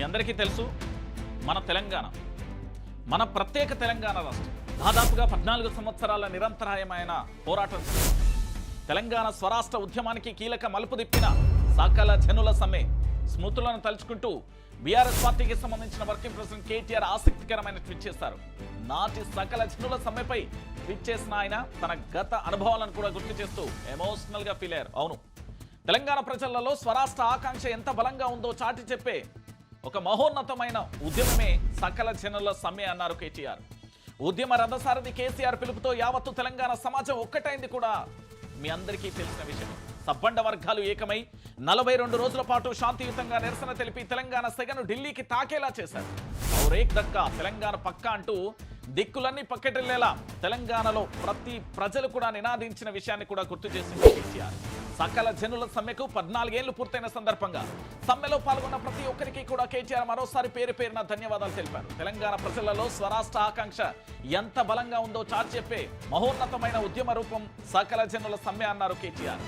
అందరికీ తెలుసు మన తెలంగాణ మన ప్రత్యేక తెలంగాణ రాష్ట్రం దాదాపుగా 14 సంవత్సరాల నిరంతరాయమైన పోరాటం తెలంగాణ స్వరాష్ట్ర ఉద్యమానికి కీలక మలుపు తిప్పిన సకల జనుల సమ్మె స్మృతులను తలుచుకుంటూ బీఆర్ఎస్ పార్టీకి సంబంధించిన వర్కింగ్ ప్రెసిడెంట్ కేటీఆర్ ఆసక్తికరమైన ట్వీట్ చేశారు. నాటి సకల జనుల సమ్మెపై ట్వీట్ చేసిన ఆయన తన గత అనుభవాలను కూడా గుర్తు చేస్తూ ఎమోషనల్ గా ఫీల్ అయ్యారు. అవును, తెలంగాణ ప్రజలలో స్వరాష్ట్ర ఆకాంక్ష ఎంత బలంగా ఉందో చాటి చెప్పే ఒక మహోన్నతమైన ఉద్యమమే సకల జనుల సమ్మె అన్నారు కేటీఆర్. ఉద్యమ రథసారథి కేసీఆర్ పిలుపుతో యావత్తు తెలంగాణ సమాజం ఒక్కటైంది కూడా మీ అందరికీ తెలిసిన విషయం. సబ్బండ వర్గాలు ఏకమై 42 రోజుల పాటు శాంతియుతంగా నిరసన తెలిపి తెలంగాణ సెగను ఢిల్లీకి తాకేలా చేశారు. ఔరేక్ దక్కా తెలంగాణ పక్కా అంటూ దిక్కులన్నీ పక్కటెళ్లేలా తెలంగాణలో ప్రతి ప్రజలు కూడా నినాదించిన విషయాన్ని కూడా గుర్తు చేసింది కేసీఆర్. సకల జనుల సమ్మెకు 14 ఏళ్లు పూర్తయిన సందర్భంగా సమ్మెలో పాల్గొన్న ప్రతి ఒక్కరికి కూడా కేటీఆర్ మరోసారి పేరు పేరున ధన్యవాదాలు తెలిపారు. తెలంగాణ ప్రజలలో స్వరాష్ట్ర ఆకాంక్ష ఎంత బలంగా ఉందో చాటి చెప్పే మహోన్నతమైన ఉద్యమ రూపం సకల జనుల సమ్మె అన్నారు కేటీఆర్.